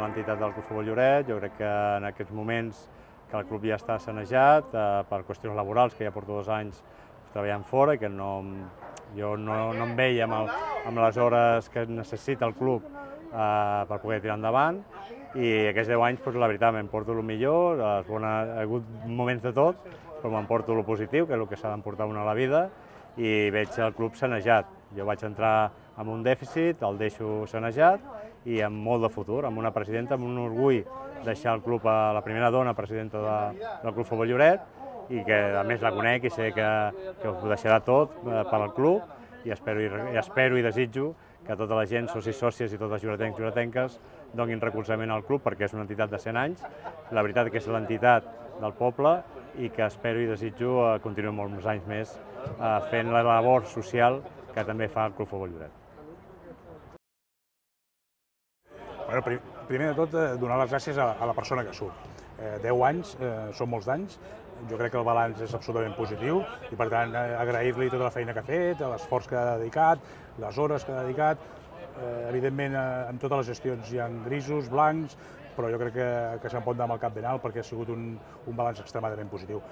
l'entitat del Club Futbol Lloret. Jo crec que en aquests moments que el club ja està sanejat per qüestions laborals, que ja porto 2 anys treballant fora i que jo no em veia amb les hores que necessita el club per poder tirar endavant, i aquests 10 anys, la veritat, m'emporto el millor, ha hagut moments de tot, però m'emporto el positiu, que és el que s'ha d'emportar una a la vida, i veig el club sanejat. Jo vaig entrar amb un dèficit, el deixo sanejat i amb molt de futur, amb una presidenta, amb un orgull deixar el club a la primera dona presidenta del Club Futbol Lloret, i que a més la conec i sé que ho deixarà tot per al club, i espero i desitjo que tota la gent, socis, sòcies i tots els lloretencs i lloretenques donin recolzament al club, perquè és una entitat de 100 anys, la veritat que és l'entitat del poble, i que espero i desitjo continuar molts anys més fent la labor social que també fa el Club Futbol Lloret. Primer de tot, donar les gràcies a la persona que surt. 10 anys, són molts d'anys, jo crec que el balanç és absolutament positiu i per tant agrair-li tota la feina que ha fet, l'esforç que ha dedicat, les hores que ha dedicat. Evidentment, en totes les gestions hi ha grisos, blancs, però jo crec que se'n pot anar amb el cap ben alt perquè ha sigut un balanç extremadament positiu.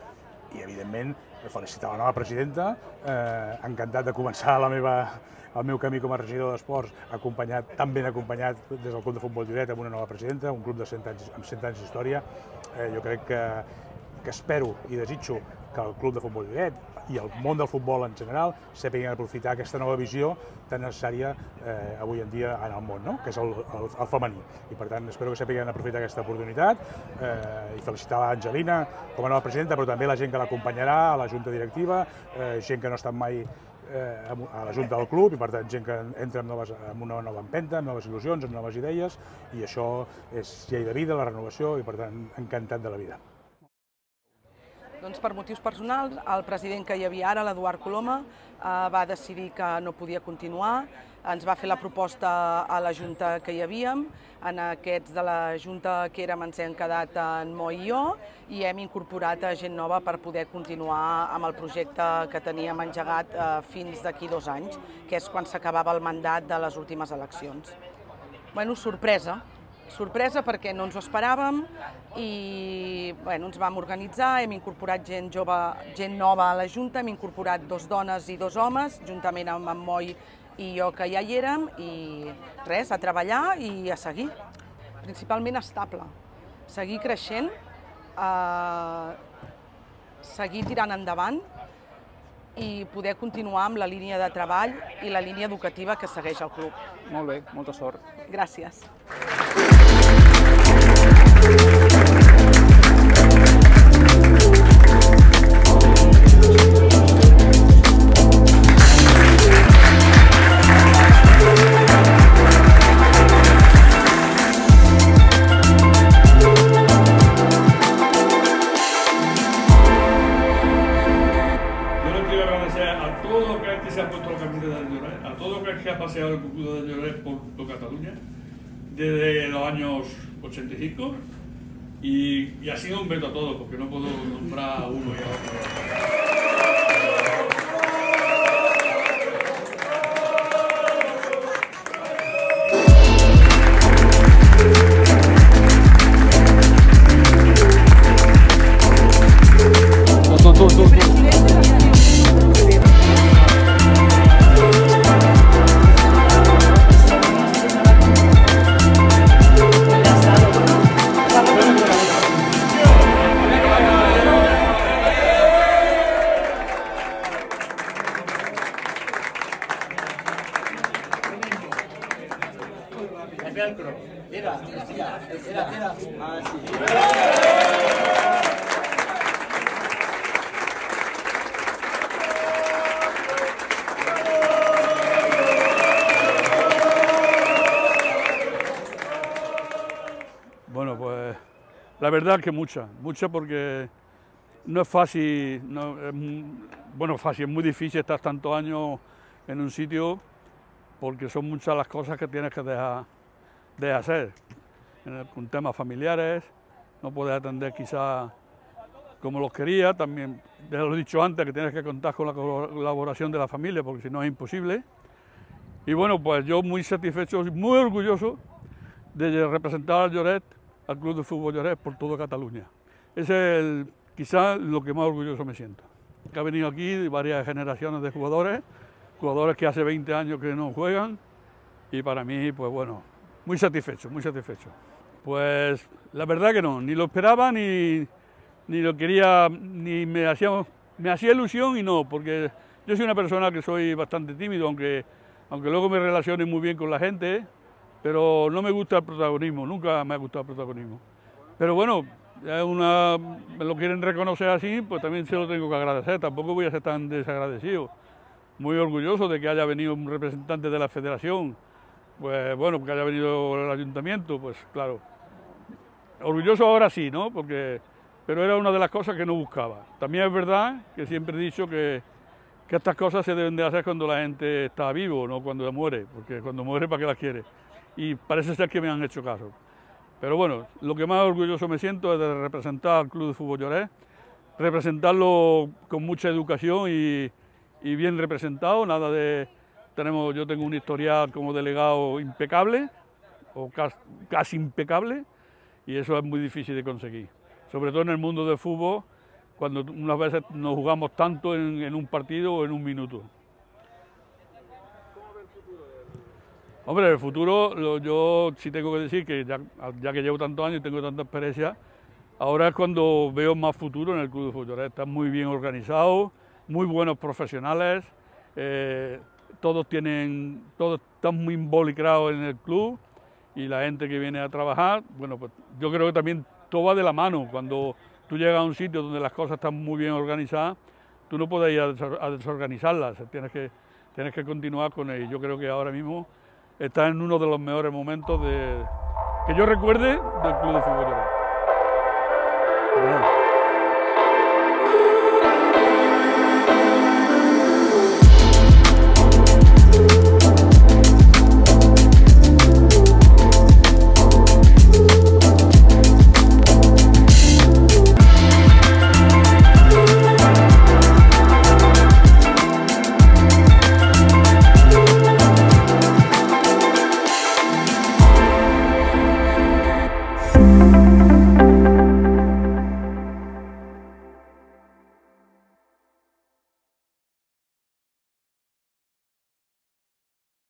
I, evidentment, felicitar la nova presidenta, encantat de començar el meu camí com a regidor d'esports, tan ben acompanyat des del Club de Futbol Lloret amb una nova presidenta, un club amb 100 anys d'història. Jo crec que espero i desitjo que el Club de Futbol Lloret i el món del futbol en general sàpiguen aprofitar aquesta nova visió tan necessària avui en dia en el món, que és el femení. I per tant espero que sàpiguen aprofitar aquesta oportunitat i felicitar l'Angelina com a nova presidenta, però també la gent que l'acompanyarà a la junta directiva, gent que no ha estat mai a la junta del club i per tant gent que entra amb una nova empenta, amb noves il·lusions, amb noves idees, i això és llei de vida, la renovació, i per tant encantat de la vida. Doncs per motius personals, el president que hi havia ara, l'Eduard Coloma, va decidir que no podia continuar, ens va fer la proposta a la Junta que hi havíem, en aquests de la Junta que érem ens hem quedat en Mo i jo, i hem incorporat gent nova per poder continuar amb el projecte que teníem engegat fins d'aquí 2 anys, que és quan s'acabava el mandat de les últimes eleccions. Bueno, sorpresa. Sorpresa perquè no ens ho esperàvem i ens vam organitzar, hem incorporat gent jove, gent nova a la Junta, hem incorporat 2 dones i 2 homes, juntament amb en Moi i jo que ja hi érem, i res, a treballar i a seguir. Principalment estable, seguir creixent, seguir tirant endavant i poder continuar amb la línia de treball i la línia educativa que segueix el club. Molt bé, molta sort. Gràcies. A todo lo que ha paseado el Club de Lloret por Cataluña desde los años 85 y ha sido un veto a todo porque no puedo nombrar a uno y a otro. Bueno, pues la verdad que mucha porque no es fácil, es muy difícil estar tantos años en un sitio porque son muchas las cosas que tienes que dejar de hacer. Con temas familiares, no puedes atender quizás como los quería, también, ya lo he dicho antes, que tienes que contar con la colaboración de la familia porque si no es imposible. Y bueno, pues yo muy satisfecho, muy orgulloso de representar al Lloret, al Club de Fútbol Lloret, por toda Cataluña. Ese es quizás lo que más orgulloso me siento. Que ha venido aquí varias generaciones de jugadores que hace 20 años que no juegan, y para mí, pues bueno, muy satisfecho, muy satisfecho. Pues la verdad que no, ni lo esperaba, ni lo quería, ni me hacía ilusión, y no, porque yo soy una persona que soy bastante tímido, aunque luego me relacione muy bien con la gente, pero no me gusta el protagonismo, nunca me ha gustado el protagonismo. Pero bueno, me lo quieren reconocer así, pues también se lo tengo que agradecer, tampoco voy a ser tan desagradecido. Muy orgulloso de que haya venido un representante de la federación, pues bueno, que haya venido el ayuntamiento, pues claro. Orgulloso ahora sí, ¿no? Pero era una de las cosas que no buscaba. También es verdad que siempre he dicho que estas cosas se deben de hacer cuando la gente está vivo, no cuando muere, porque cuando muere, ¿para qué las quiere? Y parece ser que me han hecho caso. Pero bueno, lo que más orgulloso me siento es de representar al Club de Fútbol Lloret, representarlo con mucha educación y bien representado, yo tengo un historial como delegado impecable, o casi impecable, y eso es muy difícil de conseguir. Sobre todo en el mundo del fútbol, cuando unas veces nos jugamos tanto en un partido o en un minuto. Hombre, el futuro, yo sí tengo que decir que ya que llevo tantos años y tengo tanta experiencia, ahora es cuando veo más futuro en el Club de Fútbol Lloret. Está muy bien organizado, muy buenos profesionales, todos están muy involucrados en el club, y la gente que viene a trabajar, bueno, pues yo creo que también todo va de la mano. Cuando tú llegas a un sitio donde las cosas están muy bien organizadas, tú no puedes ir a desorganizarlas, tienes que continuar con ello. Yo creo que ahora mismo está en uno de los mejores momentos que yo recuerde del Club de Fútbol Lloret.